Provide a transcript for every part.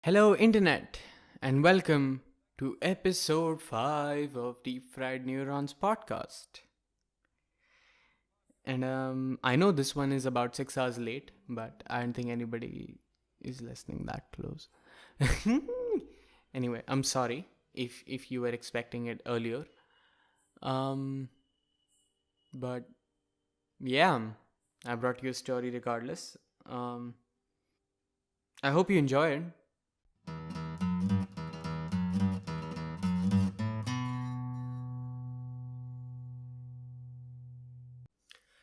Hello, Internet, and welcome to episode 5 of the Fried Neurons podcast. And I know this one is about 6 hours late, but I don't think anybody is listening that close. Anyway, I'm sorry if you were expecting it earlier. But yeah, I brought you a story regardless. I hope you enjoy it.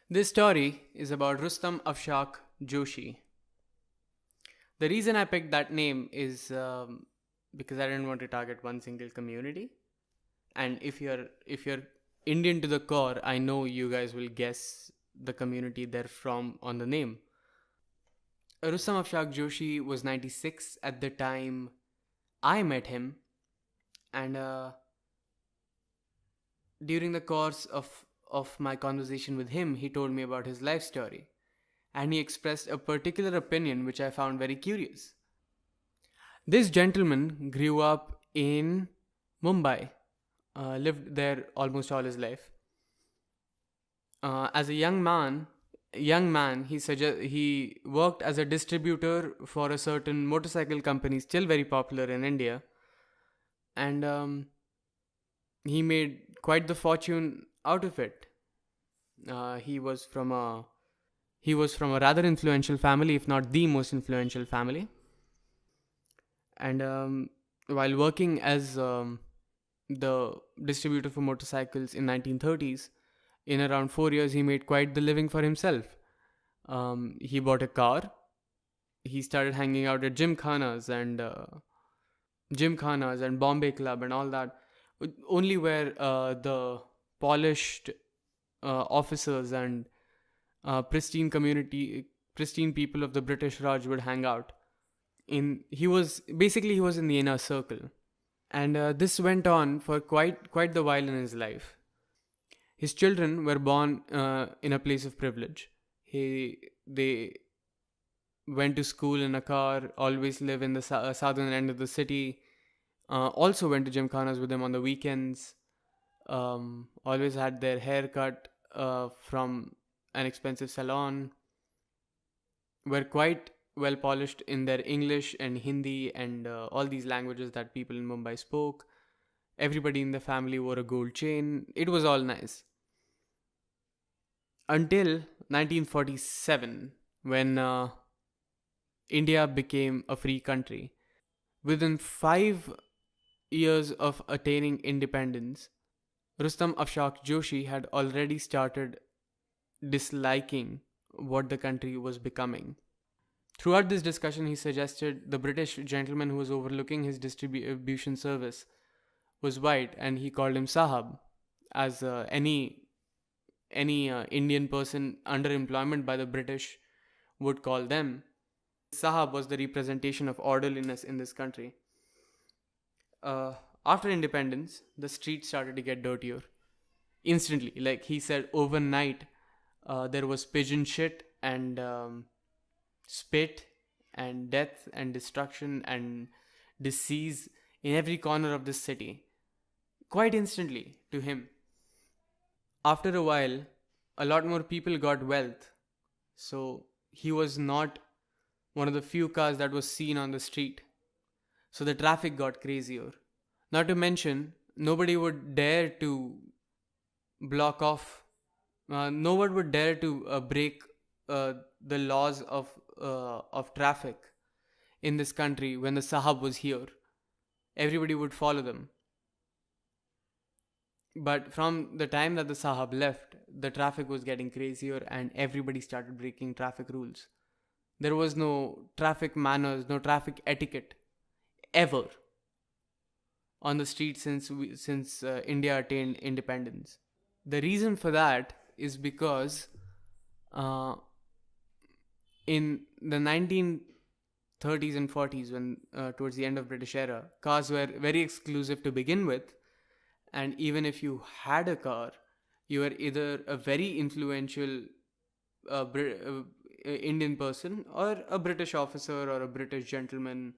This story is about Rustom Ashfaq Joshi. The reason I picked that name is because I didn't want to target one single community. And if you're Indian to the core, I know you guys will guess the community they're from on the name. Rustom Ashfaq Joshi was 96 at the time I met him, and during the course of my conversation with him, he told me about his life story, and he expressed a particular opinion which I found very curious. This gentleman grew up in Mumbai, lived there almost all his life. As a young man, he worked as a distributor for a certain motorcycle company, still very popular in India, and he made quite the fortune out of it. He was from a rather influential family, if not the most influential family. And while working as the distributor for motorcycles in 1930s, in around 4 years, he made quite the living for himself. He bought a car. He started hanging out at gymkhanas and Bombay Club and all that, only where the polished officers and pristine people of the British Raj would hang out. He was in the inner circle, and this went on for quite the while in his life. His children were born in a place of privilege. They went to school in a car, always live in the southern end of the city, also went to gymkhanas with him on the weekends, always had their hair cut from an expensive salon, were quite well polished in their English and Hindi and all these languages that people in Mumbai spoke. Everybody in the family wore a gold chain. It was all nice. Until 1947, when India became a free country. Within 5 years of attaining independence, Rustom Ashfaq Joshi had already started disliking what the country was becoming. Throughout this discussion, he suggested the British gentleman who was overlooking his distribution service was white, and he called him Sahab, as any Indian person under employment by the British would call them. Sahab was the representation of orderliness in this country. After independence, the streets started to get dirtier. Instantly, like he said, overnight, there was pigeon shit and spit and death and destruction and disease in every corner of this city. Quite instantly to him. After a while, a lot more people got wealth. So he was not one of the few cars that was seen on the street. So the traffic got crazier. Not to mention, nobody would dare to block off. No one would dare to break the laws of traffic in this country when the Sahab was here. Everybody would follow them. But from the time that the Sahab left, the traffic was getting crazier and everybody started breaking traffic rules. There was no traffic manners, no traffic etiquette ever on the street since India attained independence. The reason for that is because in the 1930s and 40s, when towards the end of British era, cars were very exclusive to begin with, and even if you had a car, you were either a very influential Indian person or a British officer or a British gentleman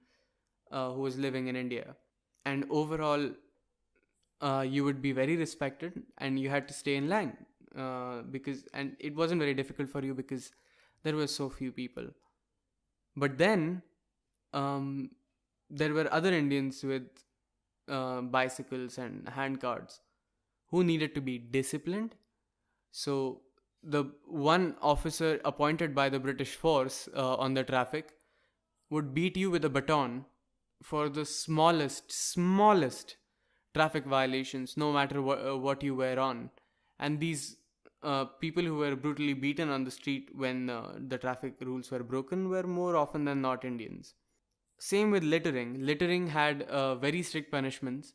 who was living in India. And overall, you would be very respected and you had to stay in line, and it wasn't very difficult for you because there were so few people. But then um, there were other Indians with bicycles and handcarts who needed to be disciplined. So the one officer appointed by the British force on the traffic would beat you with a baton for the smallest traffic violations, no matter what you were on. And these people who were brutally beaten on the street when the traffic rules were broken were more often than not Indians. Same with littering. Littering had very strict punishments.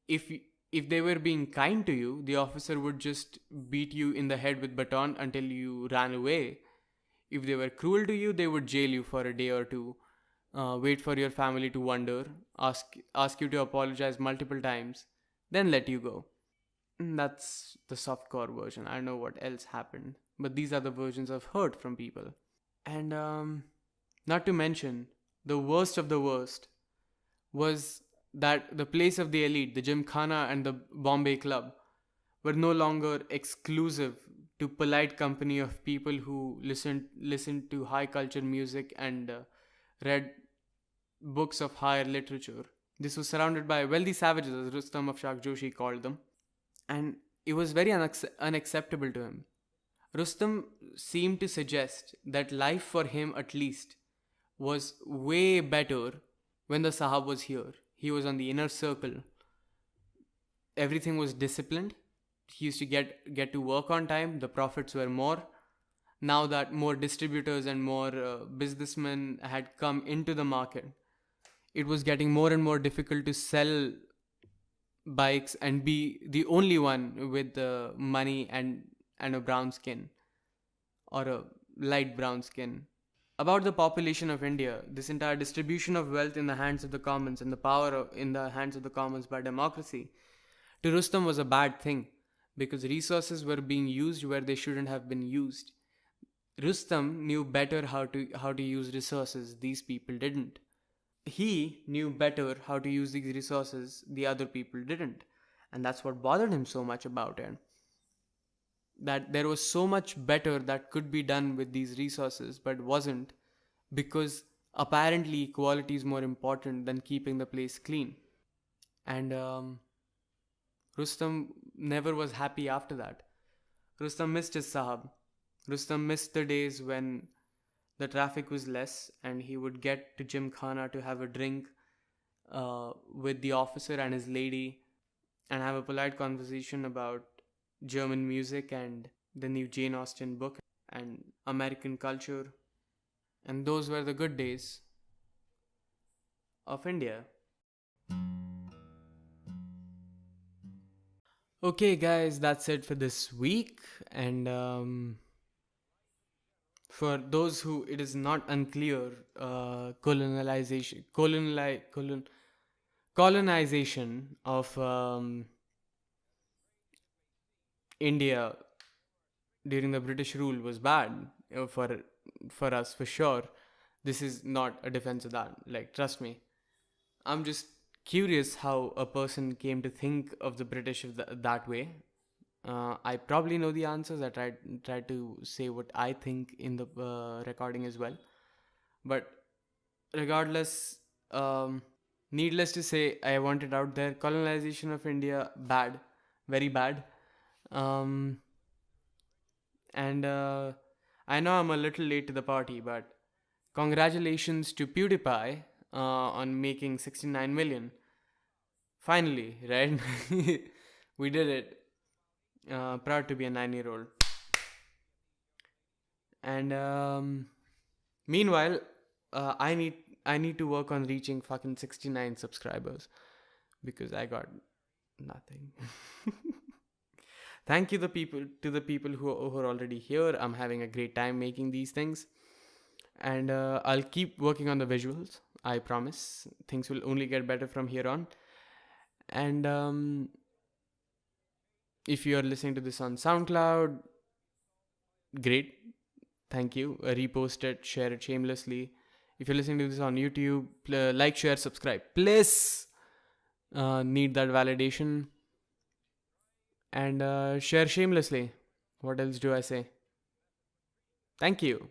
If if they were being kind to you, the officer would just beat you in the head with baton until you ran away. If they were cruel to you, they would jail you for a day or two, wait for your family to wonder, ask you to apologize multiple times, then let you go. That's the softcore version. I don't know what else happened, but these are the versions I've heard from people. And not to mention, the worst of the worst was that the place of the elite, the Gymkhana and the Bombay Club, were no longer exclusive to polite company of people who listened to high culture music and read books of higher literature. This was surrounded by wealthy savages, as Rustom of Shah Joshi called them, and it was very unacceptable to him. Rustom seemed to suggest that life for him, at least, was way better when the Sahab was here. He was on the inner circle. Everything was disciplined. He used to get to work on time. The profits were more. Now that more distributors and more businessmen had come into the market, it was getting more and more difficult to sell bikes and be the only one with the money and a brown skin or a light brown skin. About the population of India, this entire distribution of wealth in the hands of the commons and the power in the hands of the commons by democracy, to Rustam was a bad thing because resources were being used where they shouldn't have been used. Rustam knew better how to use resources. These people didn't. He knew better how to use these resources. The other people didn't, and that's what bothered him so much about it. That there was so much better that could be done with these resources, but wasn't, because apparently equality is more important than keeping the place clean. And Rustam never was happy after that. Rustam missed his Sahab. Rustam missed the days when the traffic was less and he would get to Gymkhana to have a drink with the officer and his lady and have a polite conversation about German music and the new Jane Austen book and American culture. And those were the good days of India. Okay, guys, that's it for this week. And for those who it is not unclear, colonization of India during the British rule was bad for us, for sure. This is not a defense of that. Like, trust me. I'm just curious how a person came to think of the British that way. I probably know the answers. I tried to say what I think in the recording as well. But regardless, needless to say, I want it out there. Colonization of India, bad. Very bad. And I know I'm a little late to the party, but congratulations to PewDiePie on making 69 million. Finally, right? We did it. Proud to be a 9-year-old. And meanwhile, I need to work on reaching fucking 69 subscribers because I got nothing. Thank you to the people who are already here. I'm having a great time making these things, and I'll keep working on the visuals. I promise. Things will only get better from here on. And if you are listening to this on SoundCloud, great. thank you. Repost it, share it shamelessly. If you're listening to this on YouTube, like, share, subscribe. Please need that validation. And share shamelessly. What else do I say? Thank you.